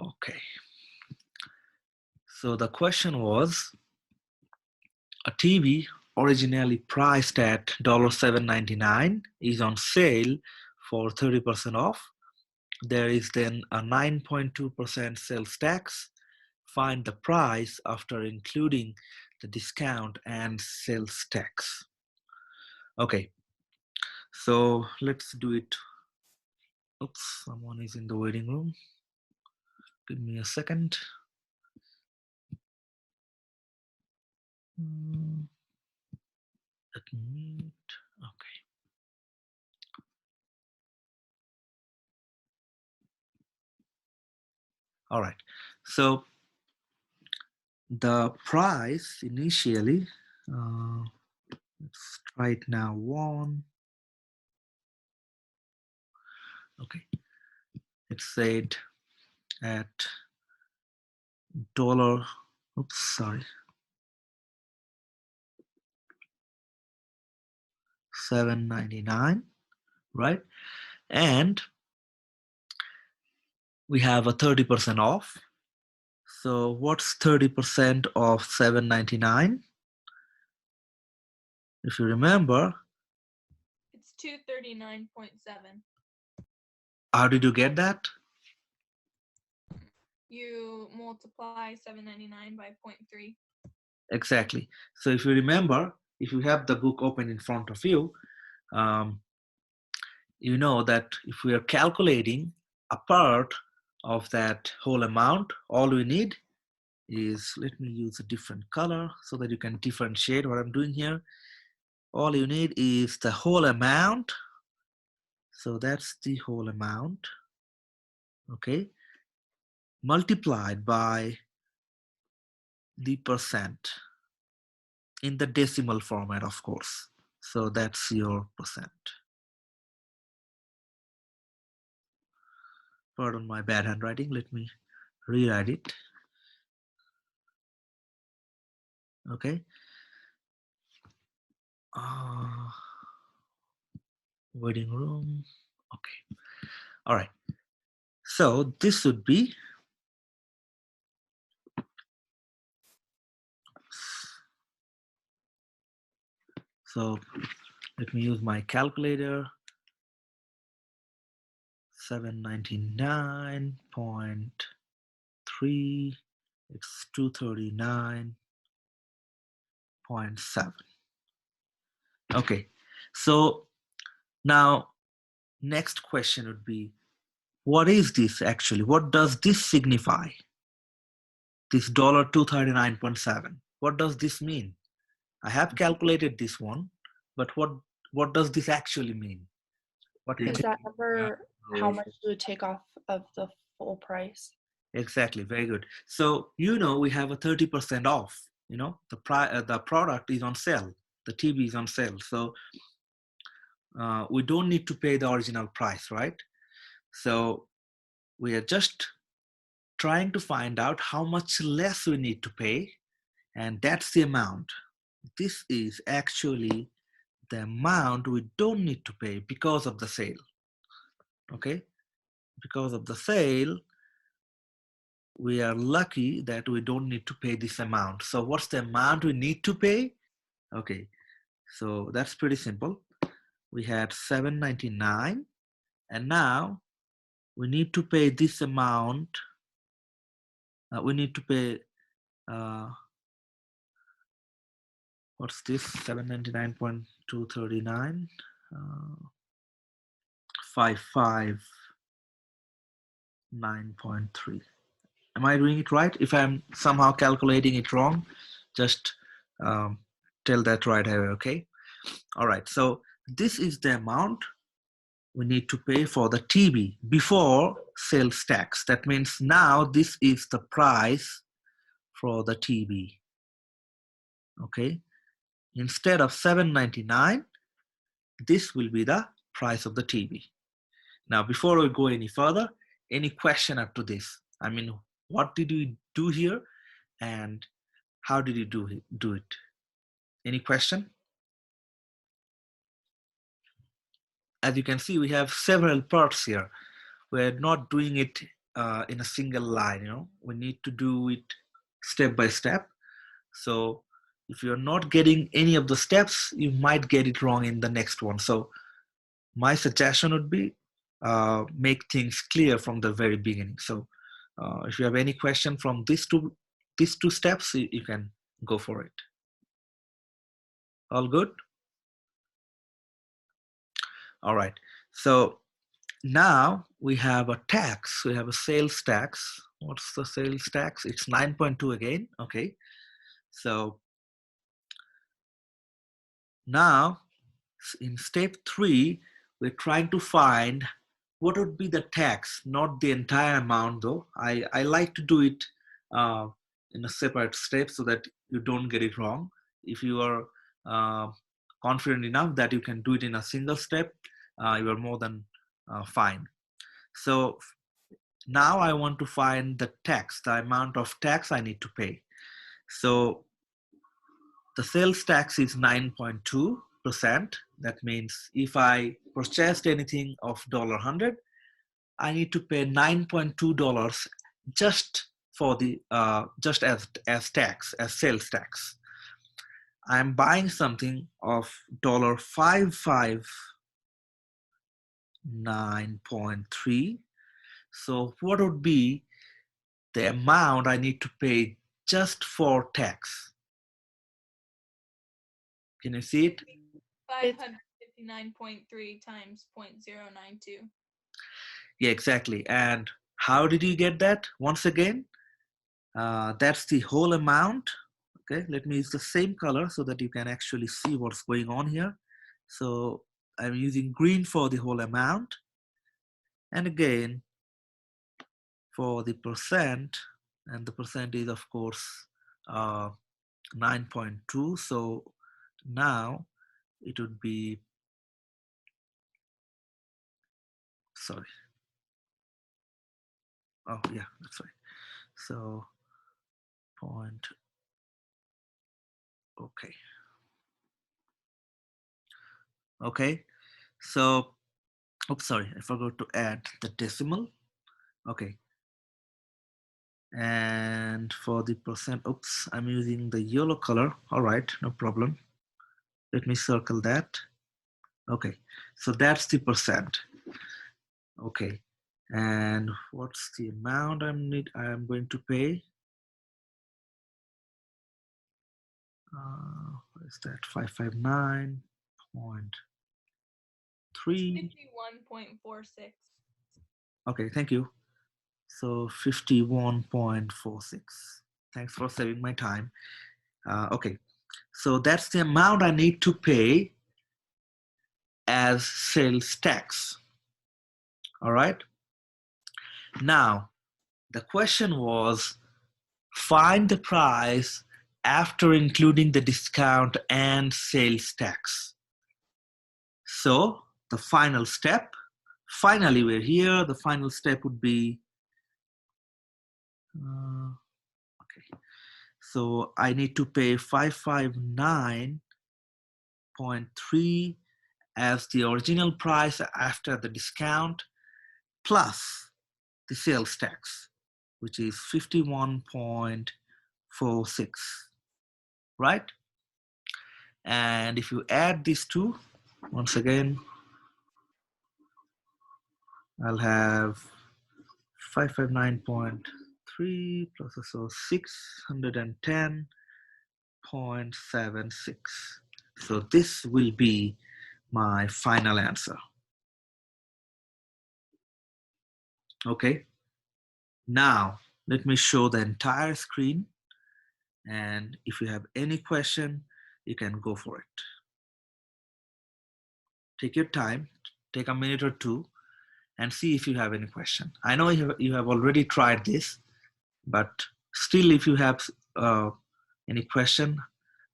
Okay. So the question was, a TV originally priced at $7.99 is on sale for 30% off. There is then a 9.2% sales tax. Find the price after including the discount and sales tax. Okay, so let's do it. Oops, someone is in the waiting room. Give me a second. Let me mute. Okay. All right. So the price initially, let's try it now. Okay. It said at dollar. Oops, sorry. $7.99, right? And we have a 30% off. So what's 30% of $7.99? If you remember, it's 239.7. how did you get that? You multiply $7.99 by 0.3. Exactly. So if you remember, if you have the book open in front of you, you know that if we are calculating a part of that whole amount, all we need is, let me use a different color so that you can differentiate what I'm doing here. All you need is the whole amount. So that's the whole amount, okay, multiplied by the percent in the decimal format, of course. So that's your percent. Pardon my bad handwriting. Let me rewrite it. Okay. Waiting room. Okay. All right. So this would be, so let me use my calculator. 799.3, it's 239.7. Okay, so now next question would be, what is this actually? What does this signify? This $239.7. What does this mean? I have calculated this one, but what does this actually mean? What can Is that number how much you would take off of the full price? Exactly, very good. So you know we have a 30% off. You know the product is on sale. The TV is on sale. So we don't need to pay the original price, right? So we are just trying to find out how much less we need to pay, and that's the amount. This is actually the amount we don't need to pay because of the sale. Okay, because of the sale, we are lucky that we don't need to pay this amount. So what's the amount we need to pay? Okay, so that's pretty simple. We had $7.99, and now we need to pay this amount. We need to pay, what's this? 799.239, 559.3. Am I doing it right? If I'm somehow calculating it wrong, just tell that right away, okay? All right, so this is the amount we need to pay for the TV before sales tax. That means now this is the price for the TV, okay? Instead of $7.99, this will be the price of the TV. Now, before we go any further, any question up to this? I mean, what did we do here and how did you do it? Any question? As you can see, we have several parts here. We're not doing it in a single line. You know, we need to do it step by step. So if you're not getting any of the steps, you might get it wrong in the next one. So my suggestion would be make things clear from the very beginning. So if you have any question from these two steps, you can go for it. All good? All right. So now we have a tax. We have a sales tax. What's the sales tax? It's 9.2 again. Okay. So now in step 3, we're trying to find what would be the tax, not the entire amount though. I like to do it uh, in a separate step so that you don't get it wrong. If you are uh, confident enough that you can do it in a single step, you are more than fine. So now I want to find the tax, the amount of tax I need to pay. So the sales tax is 9.2%. That means if I purchased anything of $100, I need to pay $9.2 just for the just as tax, as sales tax. I'm buying something of $559.3. So what would be the amount I need to pay just for tax? Can you see it? 559.3 times 0.092. Yeah, exactly. And how did you get that? Once again, that's the whole amount. Okay, let me use the same color so that you can actually see what's going on here. So I'm using green for the whole amount. And again, for the percent, and the percent is of course 9.2. So now it would be, sorry. Oh yeah, that's right. So point, okay. Okay, so, oops, sorry, I forgot to add the decimal. Okay, and for the percent, oops, I'm using the yellow color. All right, no problem. Let me circle that. Okay, so that's the percent. Okay, and what's the amount I'm going to pay? What is that? 559.3. 51.46. Okay, thank you. So 51.46. Thanks for saving my time. Okay, so that's the amount I need to pay as sales tax. All right. Now, the question was find the price after including the discount and sales tax. So the final step, finally we're here, the final step would be, okay, so I need to pay 559.3 as the original price after the discount plus the sales tax, which is 51.46, right? And if you add these two, once again, I'll have 559.3 plus so 610.76. So this will be my final answer. Okay. Now let me show the entire screen, and if you have any question, you can go for it. Take your time, take a minute or two, and see if you have any question. I know you have already tried this, but still, if you have any question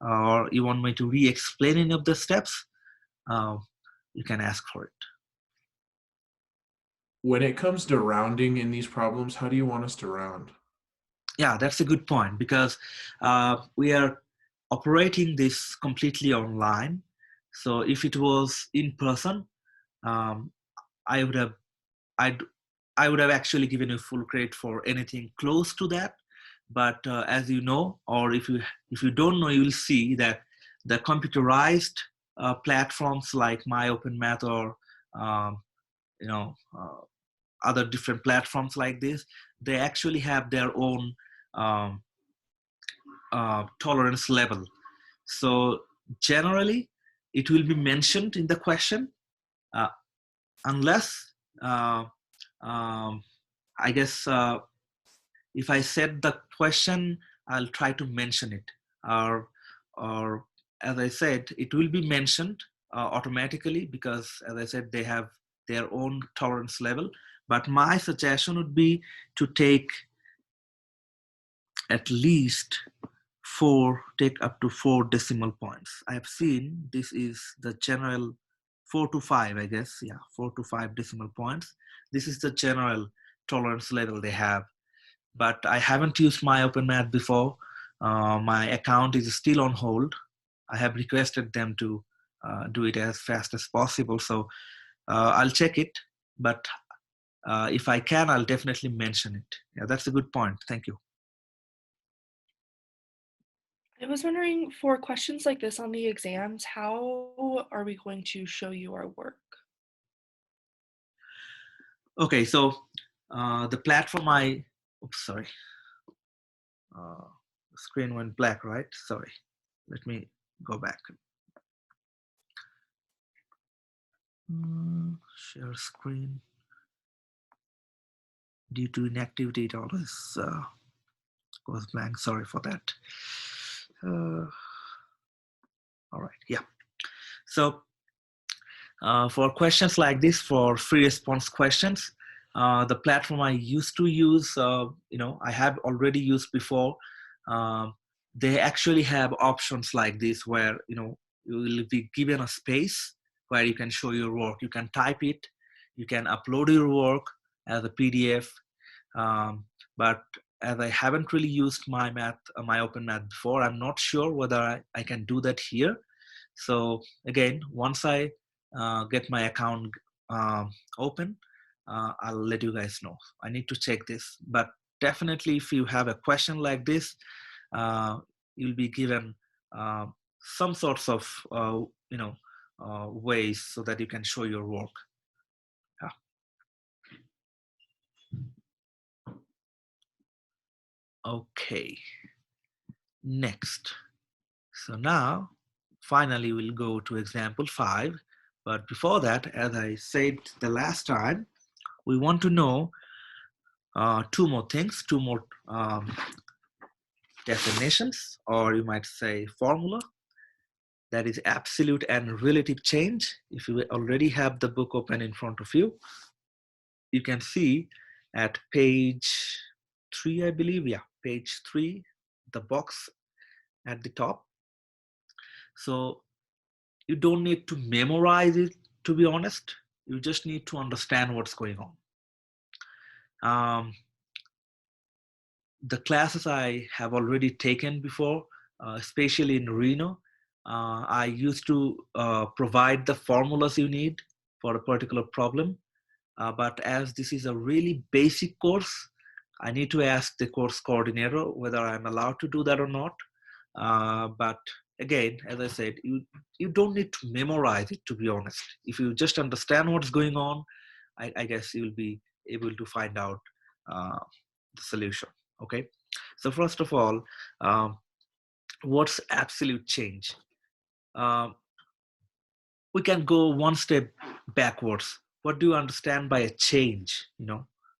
or you want me to re-explain any of the steps, you can ask for it. When it comes to rounding in these problems, how do you want us to round? Yeah, that's a good point, because we are operating this completely online. So if it was in person, I would have, I would have actually given you full credit for anything close to that. But as you know, or if you don't know, you will see that the computerized platforms like MyOpenMath or you know other different platforms like this, they actually have their own um, tolerance level. So generally, it will be mentioned in the question, uh, unless um, I guess if I set the question, I'll try to mention it, or as I said, it will be mentioned automatically because, as I said, they have their own tolerance level. But my suggestion would be to take at least take up to 4 decimal points. I have seen this is the general 4 to 5, I guess. Yeah, 4 to 5 decimal points. This is the general tolerance level they have. But I haven't used MyOpenMath before. My account is still on hold. I have requested them to do it as fast as possible. So I'll check it. But if I can, I'll definitely mention it. Yeah, that's a good point. Thank you. I was wondering, for questions like this on the exams, how are we going to show you our work? Okay, so the platform oops, sorry. The screen went black, right? Sorry. Let me go back. Share screen. Due to inactivity, it always goes blank. Sorry for that. All right, yeah. So for questions like this, for free response questions, the platform I used to use, I have already used before. They actually have options like this where, you will be given a space where you can show your work. You can type it, you can upload your work as a PDF. But as I haven't really used MyOpenMath before, I'm not sure whether I can do that here. So again, once I get my account open, I'll let you guys know. I need to check this, but definitely if you have a question like this, you'll be given some sorts of ways so that you can show your work. Yeah. Okay, next. So now finally we'll go to example 5, but before that, as I said the last time, we want to know two more things, two more definitions, or you might say formula. That is absolute and relative change. If you already have the book open in front of you, you can see at page 3, I believe, yeah, page 3, the box at the top. So you don't need to memorize it, to be honest. You just need to understand what's going on. The classes I have already taken before, especially in Reno, I used to provide the formulas you need for a particular problem. But as this is a really basic course, I need to ask the course coordinator whether I'm allowed to do that or not. But again, as I said, you don't need to memorize it, to be honest. If you just understand what's going on, I guess you'll be able to find out the solution. Okay, so first of all, what's absolute change? We can go one step backwards. What do you understand by a change?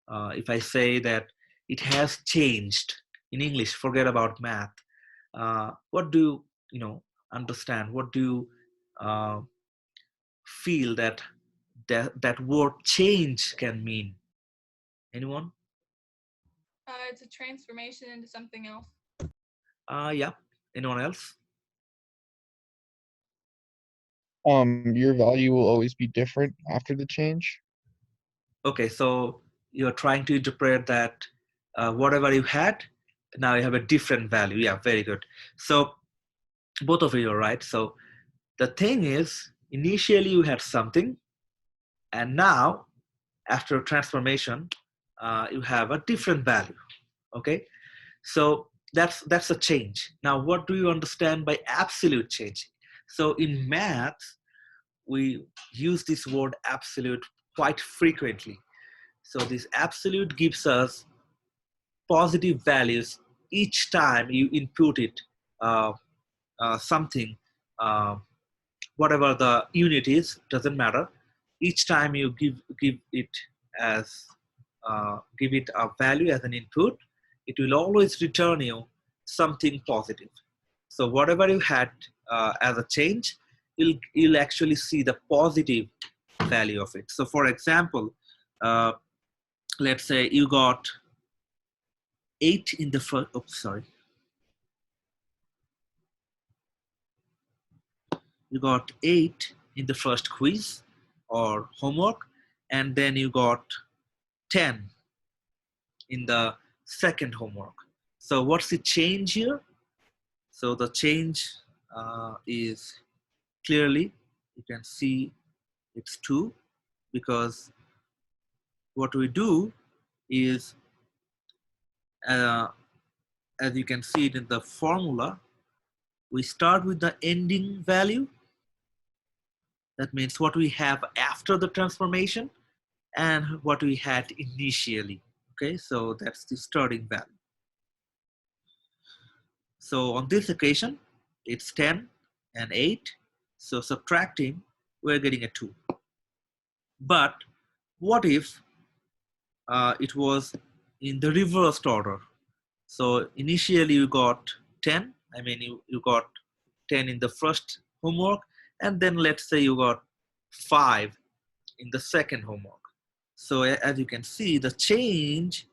If I say that it has changed in English, forget about math. What do you understand? What do you feel that word change can mean? Anyone? It's a transformation into something else. Yeah. Anyone else? Your value will always be different after the change. Okay, so you're trying to interpret that whatever you had, now you have a different value. Yeah, very good. So both of you are right. So the thing is, initially you had something, and now after transformation, you have a different value. Okay, so that's a change. Now, what do you understand by absolute change? So in maths, we use this word absolute quite frequently. So this absolute gives us positive values each time you input it, uh, something, uh, whatever the unit is, doesn't matter. Each time you give it as give it a value as an input, it will always return you something positive. So whatever you had as a change, you'll actually see the positive value of it. So for example, uh, let's say you got 8 in the first, oops, sorry. You got 8 in the first quiz or homework, and then you got 10 in the second homework. So what's the change here? So the change is clearly, you can see it's 2, because what we do is, uh, as you can see it in the formula, we start with the ending value. That means what we have after the transformation and what we had initially. Okay, so that's the starting value. So on this occasion, it's 10 and 8. So subtracting, we're getting a 2. But what if it was in the reversed order? So initially you got 10, I mean you got 10 in the first homework, and then let's say you got 5 in the second homework. So as you can see, the change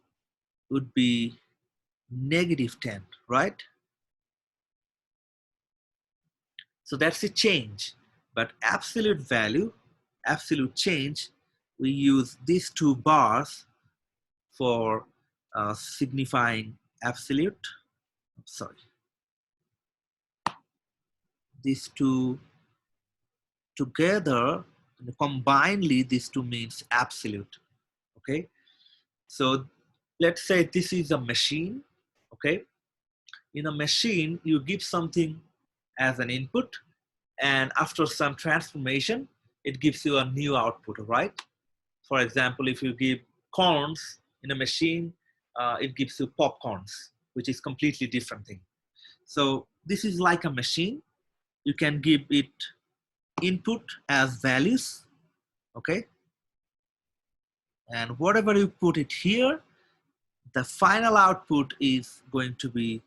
would be -10, right? So that's a change. But absolute value, absolute change, we use these two bars for signifying absolute. Sorry. These two together, combinedly, these two means absolute. Okay. So let's say this is a machine. Okay. In a machine, you give something as an input, and after some transformation, it gives you a new output, right? For example, if you give corns in a machine, it gives you popcorns, which is completely different thing. So this is like a machine. You can give it input as values, okay? And whatever you put it here, the final output is going to be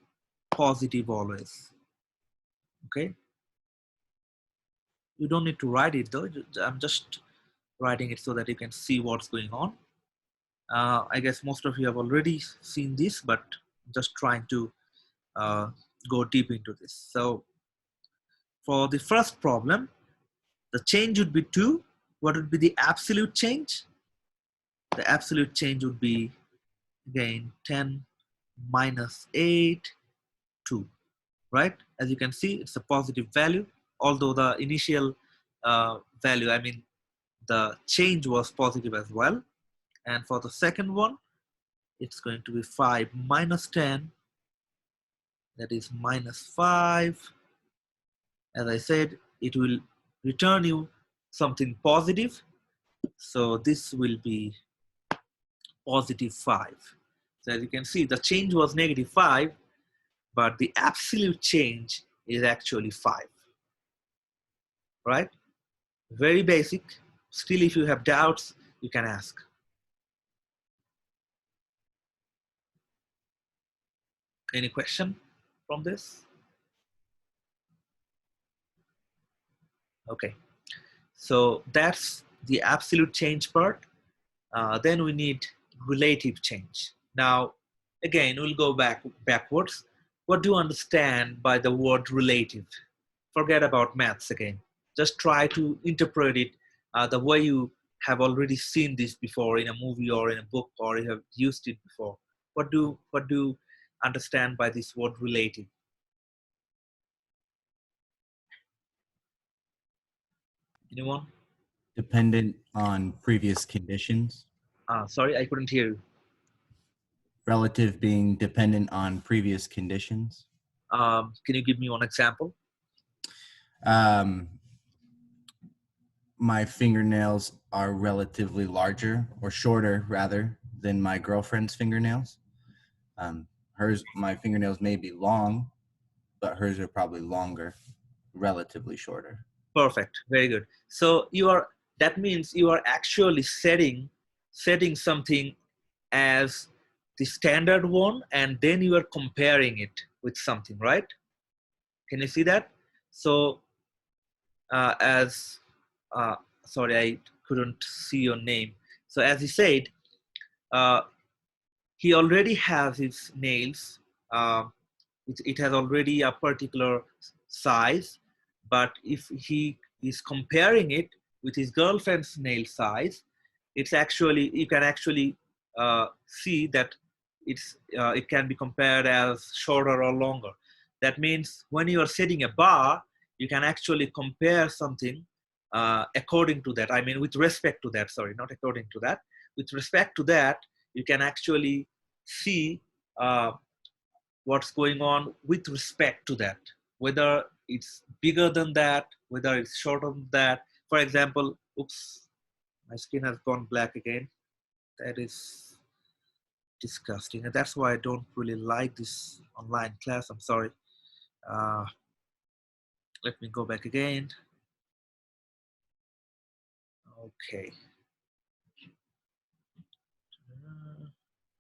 positive always, okay? You don't need to write it though. I'm just writing it so that you can see what's going on. I guess most of you have already seen this, but just trying to go deep into this. So for the first problem, the change would be 2. What would be the absolute change? The absolute change would be, again, 10 minus 8, 2, right? As you can see, it's a positive value, although the initial value, I mean, the change was positive as well. And for the second one, it's going to be 5 minus 10, that is -5. As I said, it will return you something positive. So this will be +5. So as you can see, the change was -5, but the absolute change is actually 5, right? Very basic. Still, if you have doubts, you can ask. Any question from this? Okay, so that's the absolute change part. Then we need relative change. Now, again, we'll go backwards. What do you understand by the word relative? Forget about maths again. Just try to interpret it the way you have already seen this before in a movie or in a book, or you have used it before. What do you understand by this word relative? Anyone? Dependent on previous conditions. Sorry, I couldn't hear you. Relative being dependent on previous conditions. Can you give me one example? Um, my fingernails are relatively larger or shorter rather than my girlfriend's fingernails. My fingernails may be long, but hers are probably longer, relatively shorter. Perfect. Very good. So that means you are actually setting something as the standard one, and then you are comparing it with something, right? Can you see that? So as sorry, I couldn't see your name. So as he said, uh, he already has his nails. Uh, it has already a particular size, but if he is comparing it with his girlfriend's nail size, it's actually, you can actually see that it can be compared as shorter or longer. That means when you are setting a bar, you can actually compare something according to that. I mean, with respect to that, sorry, not according to that. With respect to that, you can actually see what's going on with respect to that, whether it's bigger than that, whether it's shorter than that. For example, oops, my skin has gone black again. That is disgusting, and that's why I don't really like this online class. I'm sorry. uh, Let me go back again. Okay.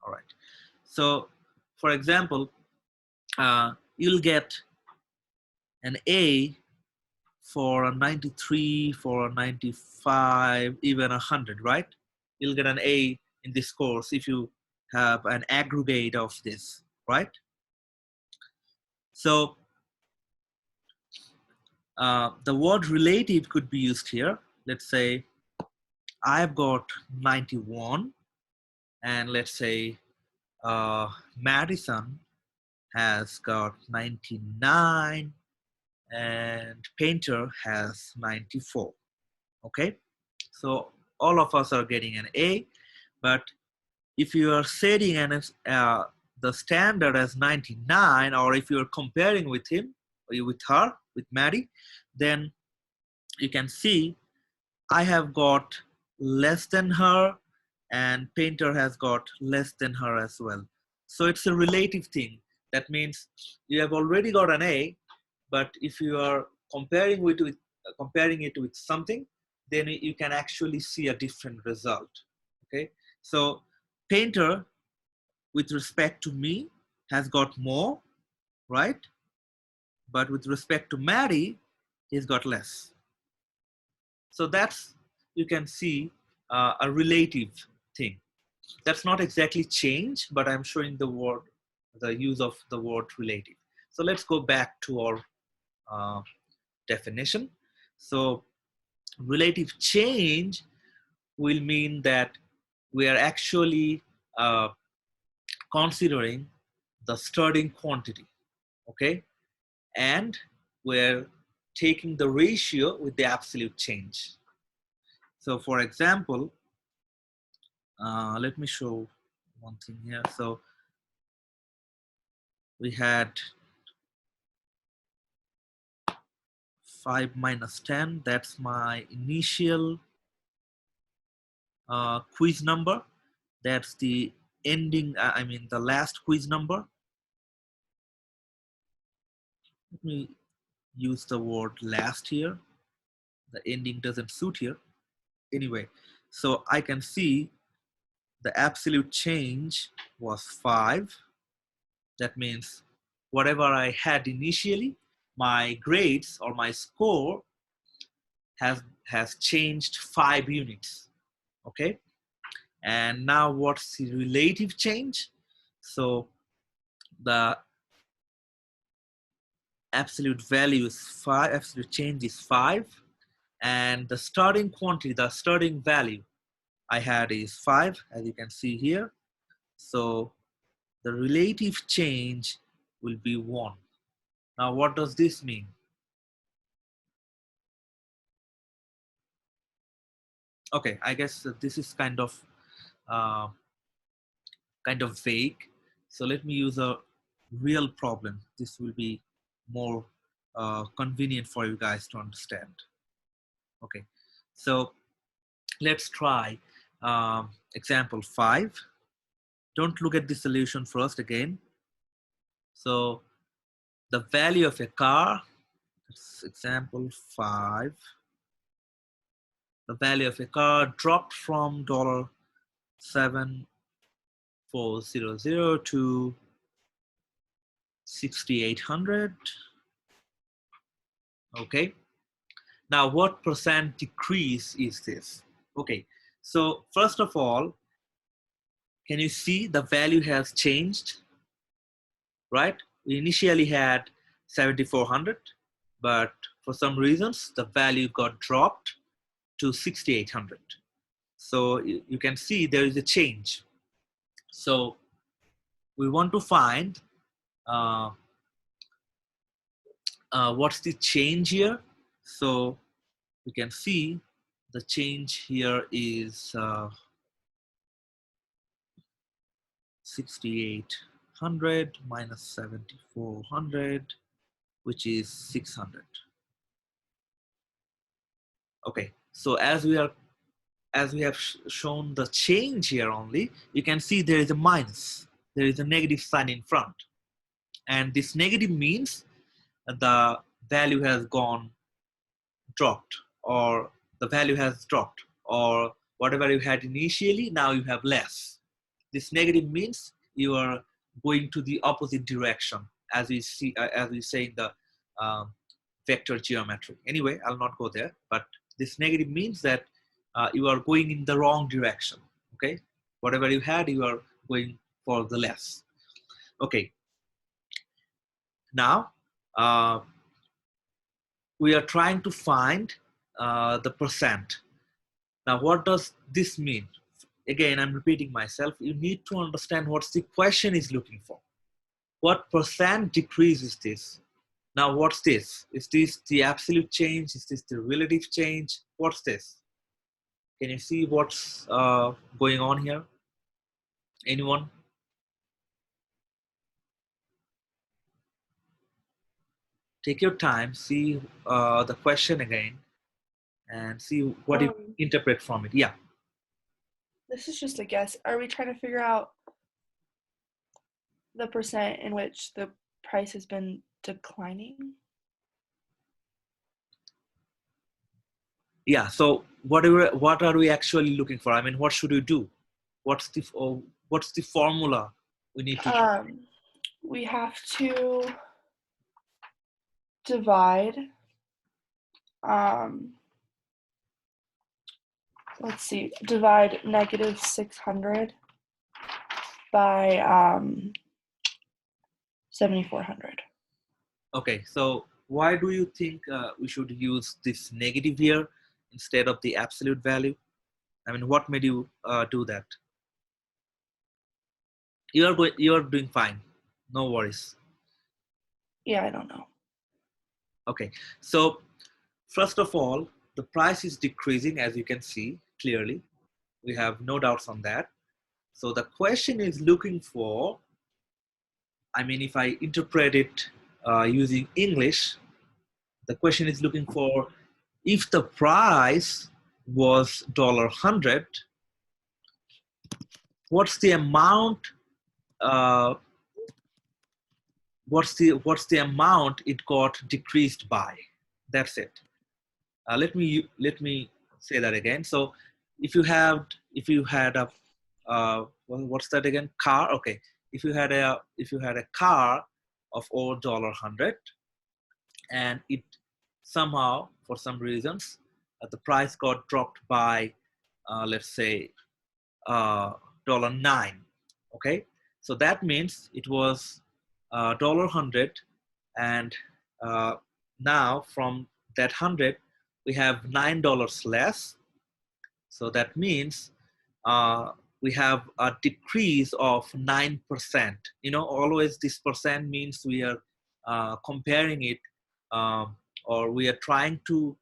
All right, so for example, you'll get an A for a 93, for a 95, even 100, right? You'll get an A in this course if you have an aggregate of this, right? So the word relative could be used here. Let's say I've got 91, and let's say Madison has got 99, and Painter has 94. Okay, so all of us are getting an A, but if you are setting the standard as 99, or if you're comparing with him or with her, with Maddie, then you can see I have got less than her, and Painter has got less than her as well. So it's a relative thing. That means you have already got an A, but if you are comparing it with something, then you can actually see a different result. Okay, so Painter, with respect to me, has got more, right? But with respect to Maddie, he's got less. So that's, you can see a relative thing. That's not exactly change, but I'm showing the use of the word relative. So let's go back to our definition. So relative change will mean that we are actually considering the starting quantity, okay? And we're taking the ratio with the absolute change. So for example, let me show one thing here. So we had 5 minus 10. That's my initial quiz number. That's the ending, I mean the last quiz number. Let me use the word last here. The ending doesn't suit here. Anyway, so I can see the absolute change was 5. That means whatever I had initially, my grades or my score has changed 5 units. Okay, and now what's the relative change? So the absolute value is 5, absolute change is 5, and the starting quantity, the starting value I had is 5, as you can see here. So the relative change will be 1. Now what does this mean? Okay, I guess this is kind of vague. So let me use a real problem. This will be more convenient for you guys to understand. Okay, so let's try example 5. Don't look at the solution first again. So the value of a car, example 5, the value of a car dropped from $7,400 to 6,800. Okay, now what percent decrease is this? Okay, so first of all, can you see the value has changed, right? We initially had 7,400, but for some reasons the value got dropped to 6,800. So you can see there is a change. So we want to find what's the change here. So we can see the change here is 6,800 minus 7,400, which is 600. Okay, so as we have shown the change here only, you can see there is a minus. There is a negative sign in front. And this negative means the value has dropped, or the value has dropped, or whatever you had initially, now you have less. This negative means you are going to the opposite direction, as we say in the vector geometry. Anyway, I'll not go there, but this negative means that you are going in the wrong direction. Okay, whatever you had, you are going for the less. Okay, now we are trying to find the percent. Now, what does this mean? Again, I'm repeating myself. You need to understand what the question is looking for. What percent decrease is this? Now, what's this? Is this the absolute change? Is this the relative change? What's this? Can you see what's going on here? Anyone? Take your time, see the question again, and see what you interpret from it. Yeah. This is just a guess. Are we trying to figure out the percent in which the price has been declining? Yeah, so what are we actually looking for? I mean, what should we do? What's the formula we need to use? We have to divide, let's see, divide negative 600 by 7,400. Okay, so why do you think we should use this negative here instead of the absolute value? I mean, what made you do that? You are doing fine. No worries. Yeah, I don't know. Okay, so first of all, the price is decreasing, as you can see clearly. We have no doubts on that. So the question is looking for, I mean, if I interpret it using English, the question is looking for, if the price was $100, what's the amount? What's the amount it got decreased by? That's it. Let me say that again. So if you had a what's that again? Car. Okay. If you had a car of over $100, and it somehow, for some reasons, the price got dropped by let's say $9. Okay, so that means it was $100, and now from that 100 we have $9 less. So that means we have a decrease of 9%. You know, always this percent means we are comparing it, or we are trying to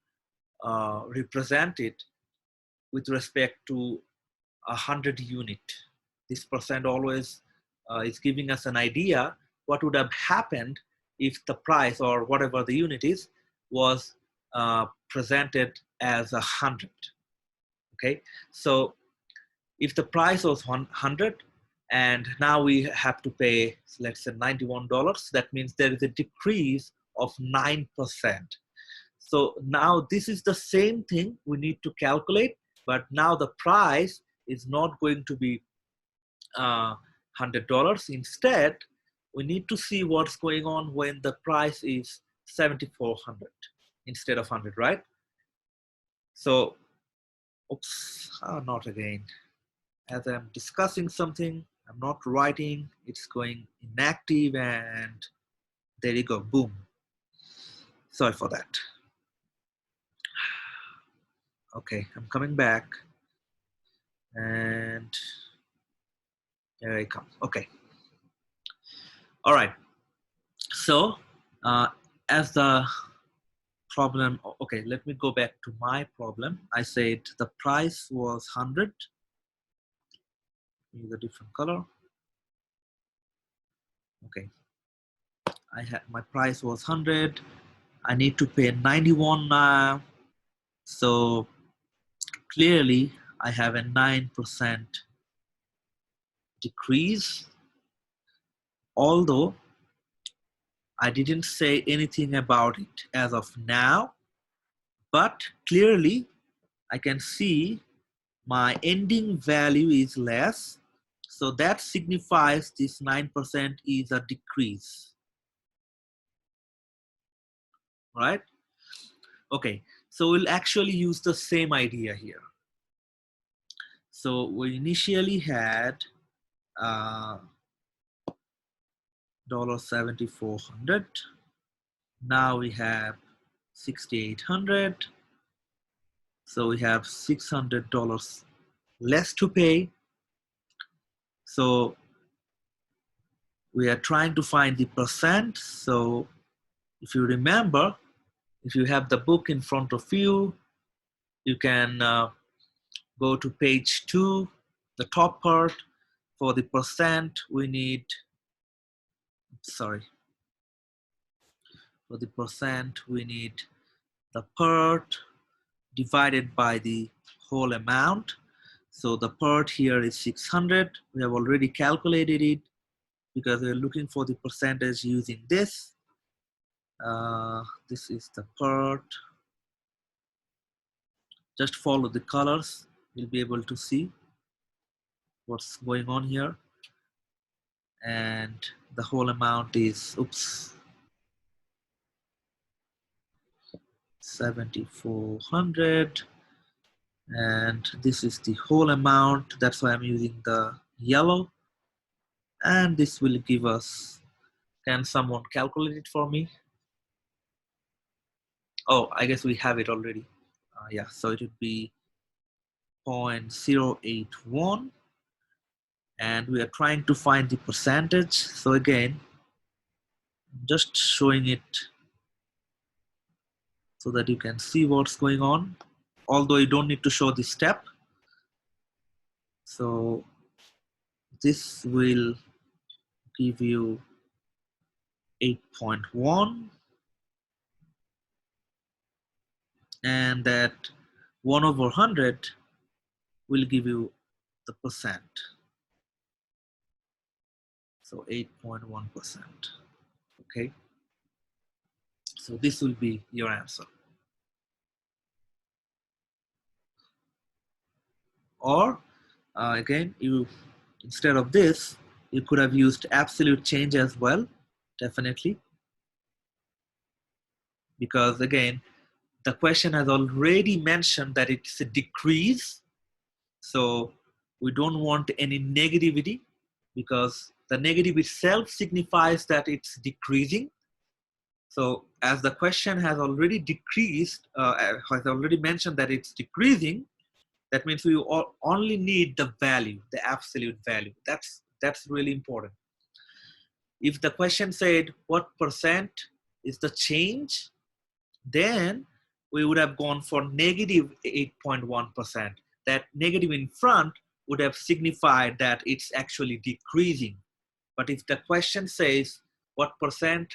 represent it with respect to 100 unit. This percent always is giving us an idea what would have happened if the price or whatever the unit is was presented as 100. Okay, so if the price was 100 and now we have to pay, let's say $91, that means there is a decrease of 9%. So now this is the same thing we need to calculate, but now the price is not going to be $100. Instead, we need to see what's going on when the price is 7,400 instead of 100, right? So, oops, not again. As I'm discussing something, I'm not writing, it's going inactive, and there you go, boom. Sorry for that. Okay, I'm coming back, and here I come. Okay. All right. So, as the problem, okay, let me go back to my problem. I said the price was 100. Use a different color. Okay. My price was 100. I need to pay 91 now. So clearly I have a 9% decrease, although I didn't say anything about it as of now, but clearly I can see my ending value is less. So that signifies this 9% is a decrease, right? Okay, so we'll actually use the same idea here. So we initially had $7,400. Now we have 6,800. So we have $600 less to pay. So we are trying to find the percent. So if you remember, if you have the book in front of you, you can go to page 2, the top part. For the percent, we need, sorry. For the percent, we need the part divided by the whole amount. So the part here is 600. We have already calculated it because we're looking for the percentage using this. This is the part. Just follow the colors. You'll be able to see what's going on here. And the whole amount is, oops, 7,400. And this is the whole amount. That's why I'm using the yellow. And this will give us, can someone calculate it for me? Oh, I guess we have it already. Yeah, so it would be 0.081. And we are trying to find the percentage. So again, just showing it so that you can see what's going on. Although you don't need to show the step. So this will give you 8.1. And that 1/100 will give you the percent. So 8.1%. Okay. So this will be your answer. Or again, you instead of this, you could have used absolute change as well, definitely. Because again, the question has already mentioned that it's a decrease. So we don't want any negativity because the negative itself signifies that it's decreasing. So as the question has already decreased, has already mentioned that it's decreasing, that means we only need the value, the absolute value. That's really important. If the question said what percent is the change, then we would have gone for negative 8.1%. That negative in front would have signified that it's actually decreasing. But if the question says what percent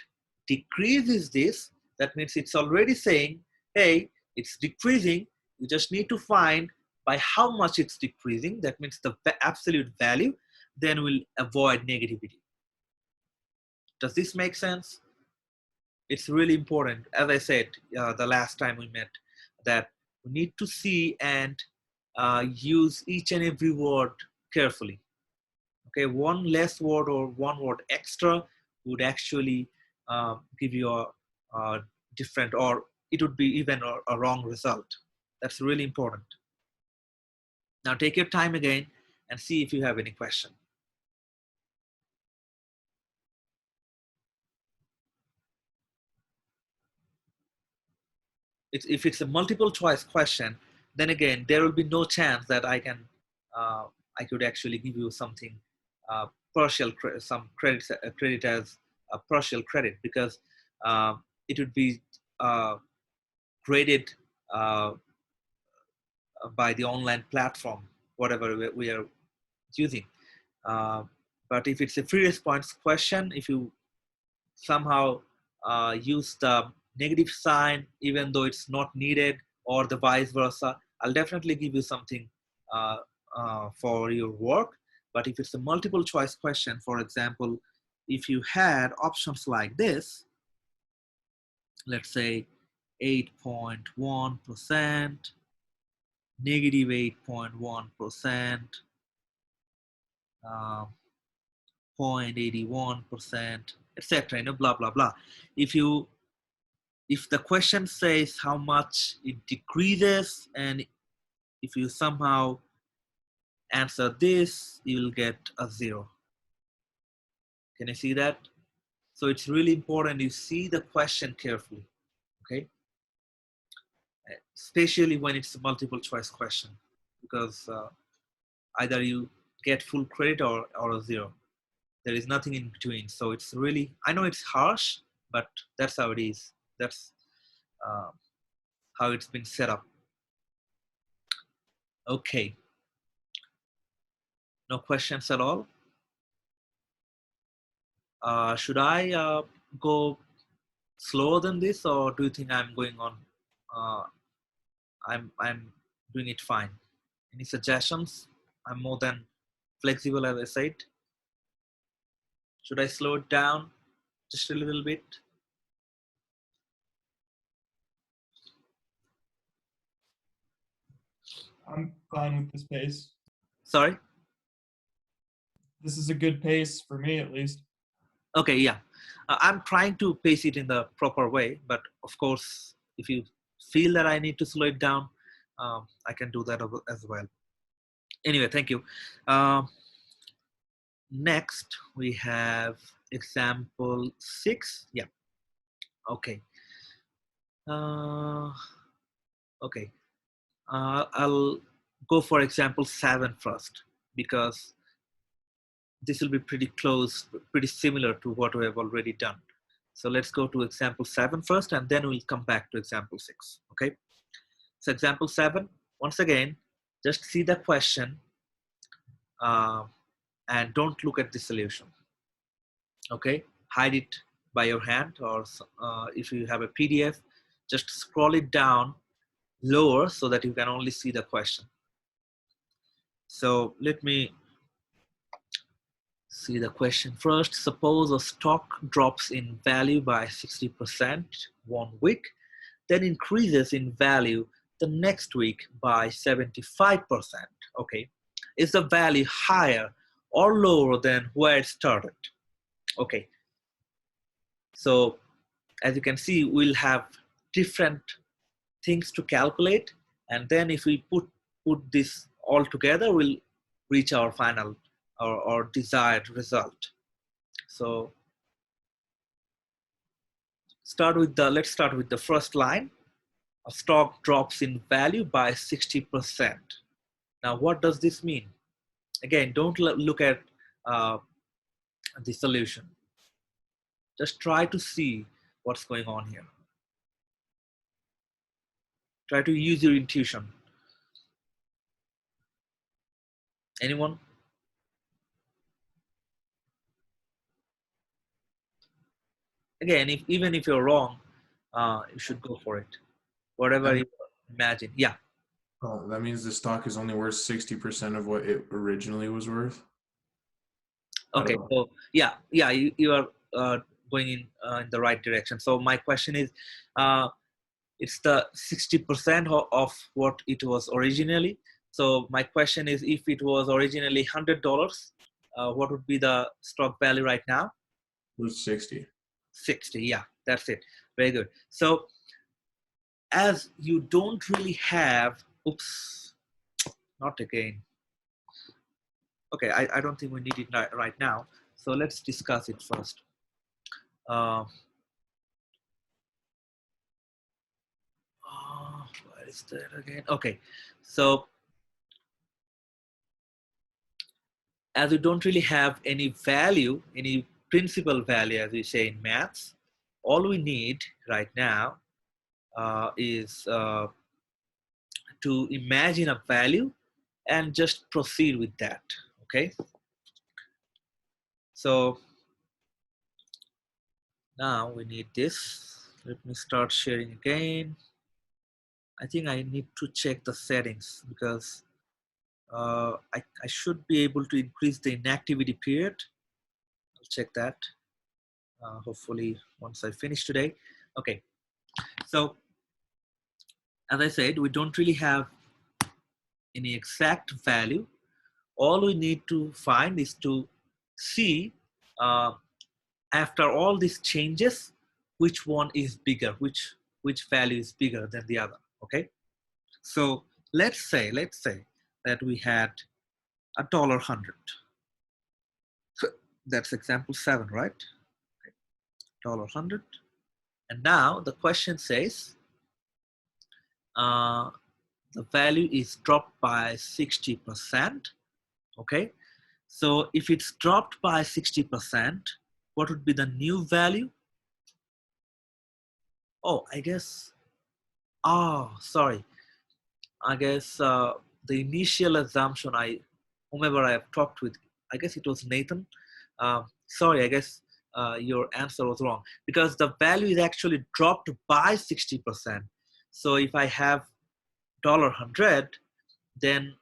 decrease is this, that means it's already saying, hey, it's decreasing. You just need to find by how much it's decreasing. That means the absolute value. Then we'll avoid negativity. Does this make sense? It's really important, as I said the last time we met, that we need to see and use each and every word carefully. Okay, one less word or one word extra would actually give you a different, or it would be even a wrong result. That's really important. Now take your time again and see if you have any question. If it's a multiple choice question, then again, there will be no chance that I could actually give you something partial, some credit as a partial credit, because it would be graded by the online platform, whatever we are using. But if it's a free response question, if you somehow use the negative sign, even though it's not needed, or the vice versa, I'll definitely give you something for your work. But if it's a multiple choice question, for example, if you had options like this, let's say 8.1%, negative 8.1%, 0.81%, etc. Blah blah blah. If the question says how much it decreases, and if you somehow answer this, you will get a 0. Can you see that? So it's really important you see the question carefully, okay? Especially when it's a multiple choice question, because either you get full credit or a 0. There is nothing in between. So it's really, I know it's harsh, but that's how it is. That's how it's been set up. Okay. No questions at all? Should I go slower than this, or do you think I'm going on? I'm doing it fine. Any suggestions? I'm more than flexible, as I said. Should I slow it down just a little bit? I'm fine with this pace. Sorry? This is a good pace for me, at least. Okay, yeah. I'm trying to pace it in the proper way, but of course, if you feel that I need to slow it down, I can do that as well. Anyway, thank you. Next, we have example 6. Yeah. Okay. Okay. I'll go for example 7 first, because this will be pretty close, pretty similar to what we have already done. So let's go to example 7 first, and then we'll come back to example 6. Okay. So example 7, once again, just see the question and don't look at the solution. Okay. Hide it by your hand, or if you have a PDF, just scroll it down lower so that you can only see the question. So let me see the question first. Suppose a stock drops in value by 60% one week, then increases in value the next week by 75%. Okay, is the value higher or lower than where it started? Okay, so as you can see, we'll have different things to calculate, and then if we put this all together, we'll reach our final or desired result. So let's start with the first line. A stock drops in value by 60%. Now, what does this mean? Again, don't look at the solution. Just try to see what's going on here. Try to use your intuition. Anyone? again, even if you're wrong, you should go for it. Whatever And- you imagine. Yeah. Oh, that means the stock is only worth 60% of what it originally was worth. I Okay. don't know. So yeah, you are going in the right direction. So my question is, it's the 60% of what it was originally. So my question is, if it was originally $100, what would be the stock value right now? It was 60. 60. Yeah, that's it. Very good. So as you don't really have, oops, not again. Okay, I don't think we need it right now. So let's discuss it first. Where is that again? Okay, so as we don't really have any value, any principal value, as we say in maths, all we need right now is to imagine a value and just proceed with that. Okay, so now we need this. Let me start sharing again. I think I need to check the settings because I should be able to increase the inactivity period. I'll check that hopefully once I finish today. Okay, so as I said, we don't really have any exact value. All we need to find is to see uh, after all these changes, which one is bigger, which value is bigger than the other. Okay, so let's say that we had $100. So that's example 7, right? $100. And now the question says the value is dropped by 60%. Okay, so if it's dropped by 60%, what would be the new value? Oh, I guess, oh, sorry. I guess the initial assumption whomever I have talked with, I guess it was Nathan. Sorry, I guess your answer was wrong because the value is actually dropped by 60%. So if I have $100, then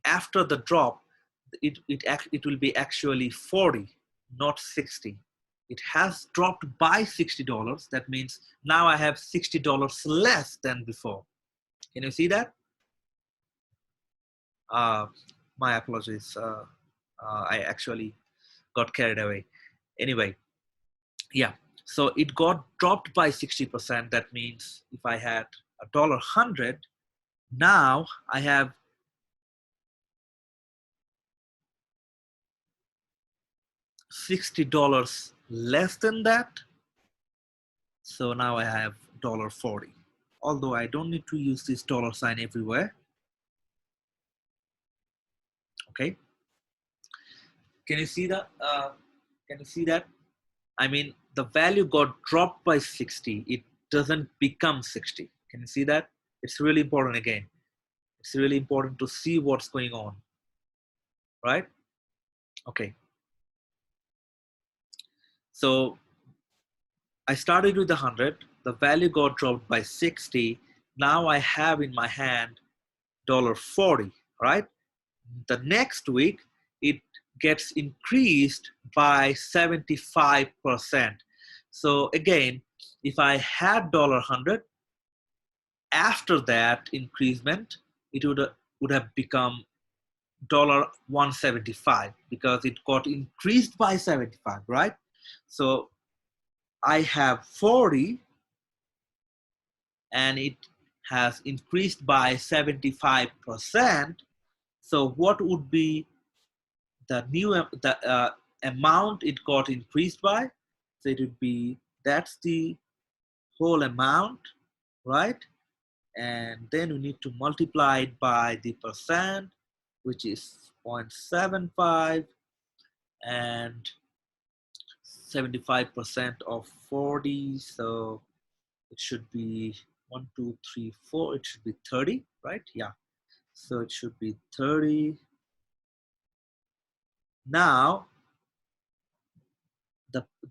after the drop, it will be actually 40, not 60. It has dropped by $60. That means now I have $60 less than before. Can you see that? My apologies. I actually got carried away. Anyway, yeah. So it got dropped by 60%. That means if I had $100, now I have $60 less than that. So now I have $40. Although I don't need to use this dollar sign everywhere. Okay. Can you see that? Can you see that? I mean, the value got dropped by 60. It doesn't become 60. Can you see that? It's really important again. It's really important to see what's going on, right? Okay. So I started with 100. The value got dropped by 60. Now I have in my hand $40, right? The next week, it gets increased by 75%. So again, if I had $100, after that increasement, it would have become $175 because it got increased by 75, right? So I have 40 and it has increased by 75%. So what would be the new amount it got increased by? So it would be, that's the whole amount, right? And then we need to multiply it by the percent, which is 0.75, and 75% of 40, so it should be 1, 2, 3, 4, it should be 30, right? Yeah, so it should be 30. Now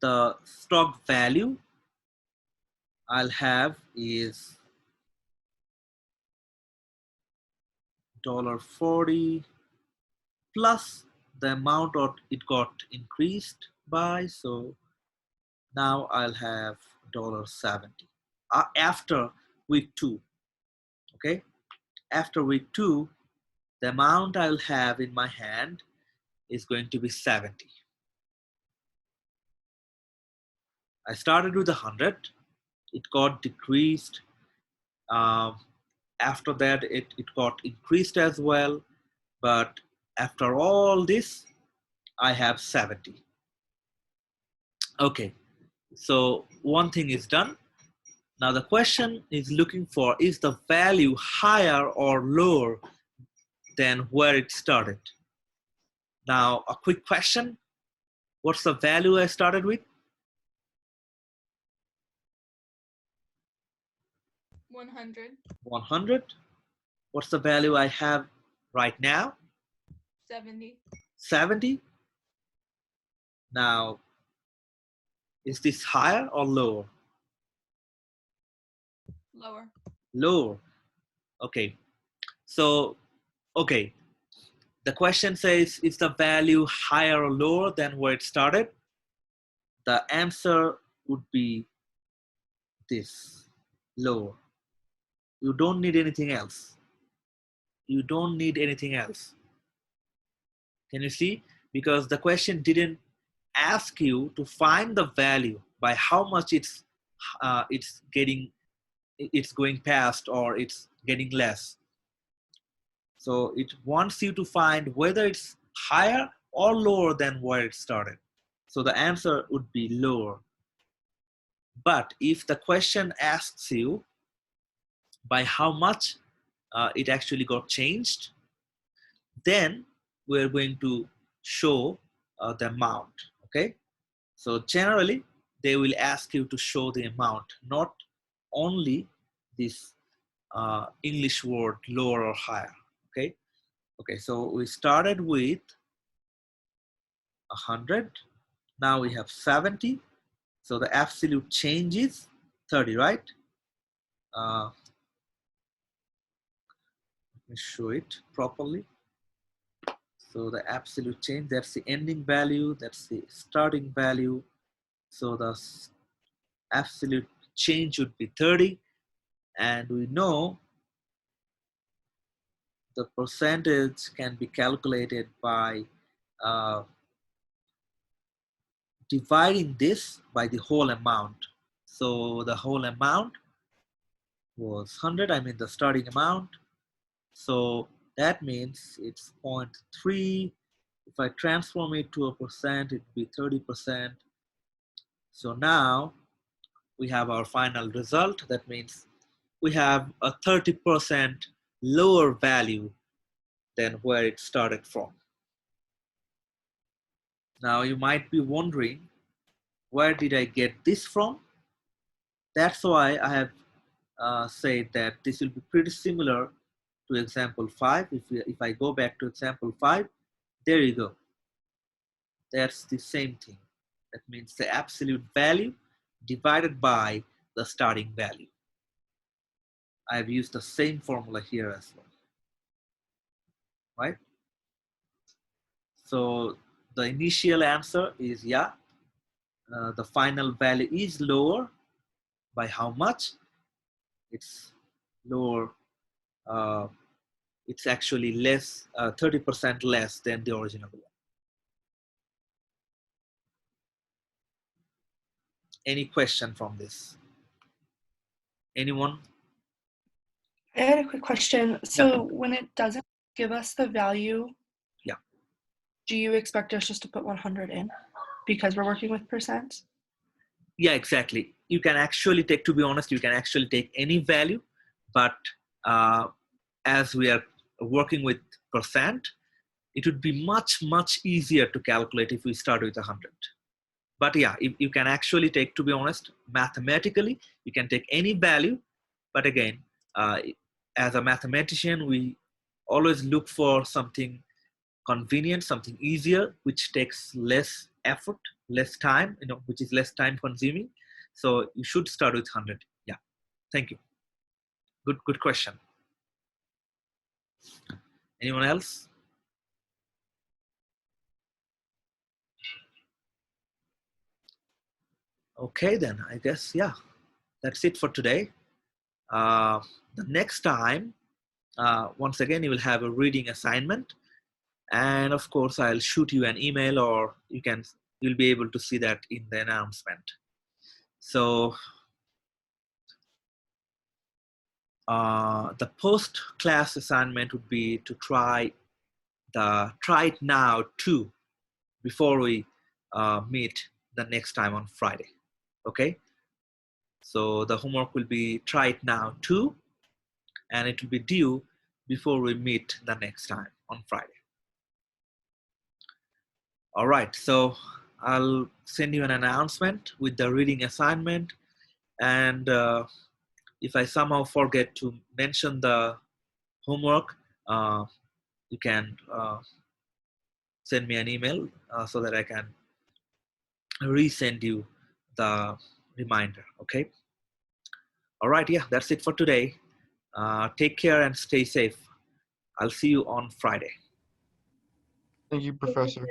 the stock value I'll have is $40 plus the amount of it got increased by. So now I'll have $70 after week 2. Okay, after week 2, the amount I'll have in my hand is going to be 70. I started with 100. It got decreased. After that, it got increased as well. But after all this, I have 70. Okay, so one thing is done. Now the question is looking for, is the value higher or lower than where it started? Now, a quick question. What's the value I started with? 100. 100. What's the value I have right now? 70. 70. Now, is this higher or lower? Lower. Lower. Okay. So, okay. The question says, is the value higher or lower than where it started? The answer would be this, lower. You don't need anything else. You don't need anything else. Can you see? Because the question didn't ask you to find the value by how much it's going past or it's getting less. So it wants you to find whether it's higher or lower than where it started. So the answer would be lower. But if the question asks you by how much it actually got changed, then we're going to show the amount. Okay, so generally they will ask you to show the amount, not only this English word lower or higher. Okay, so we started with 100. Now we have 70. So the absolute change is 30, right? Let me show it properly. So the absolute change, that's the ending value, that's the starting value. So the absolute change would be 30. And we know the percentage can be calculated by dividing this by the whole amount. So the whole amount was 100, I mean the starting amount. So that means it's 0.3. If I transform it to a percent, it would be 30%. So now we have our final result. That means we have a 30% lower value than where it started from. Now you might be wondering, where did I get this from? That's why I have said that this will be pretty similar to example 5. If I go back to example 5, there you go. That's the same thing. That means the absolute value divided by the starting value. I've used the same formula here as well, right? So the initial answer is yeah, the final value is lower. By how much? It's lower. It's actually less, 30% less than the original one. Any question from this? Anyone? I had a quick question. So when it doesn't give us the value, Yeah. do you expect us just to put 100 in because we're working with percent? Yeah, exactly. You can actually take, to be honest, you can actually take any value, but as we are working with percent, it would be much, much easier to calculate if we start with 100. But yeah, you can actually take, to be honest, mathematically, you can take any value. But again, as a mathematician, we always look for something convenient, something easier, which takes less effort. less time, which is less time consuming. So you should start with 100. Yeah, thank you. Good question. Anyone else? Okay, then I guess, yeah, that's it for today. The next time, once again, you will have a reading assignment. And of course, I'll shoot you an email, or you'll be able to see that in the announcement. So the post-class assignment would be to try it now too, before we meet the next time on Friday. Okay? So the homework will be try it now too, and it will be due before we meet the next time on Friday. All right, so I'll send you an announcement with the reading assignment, and if I somehow forget to mention the homework, you can send me an email so that I can resend you the reminder, okay? All right, yeah, that's it for today. Take care and stay safe. I'll see you on Friday. Thank you, Professor.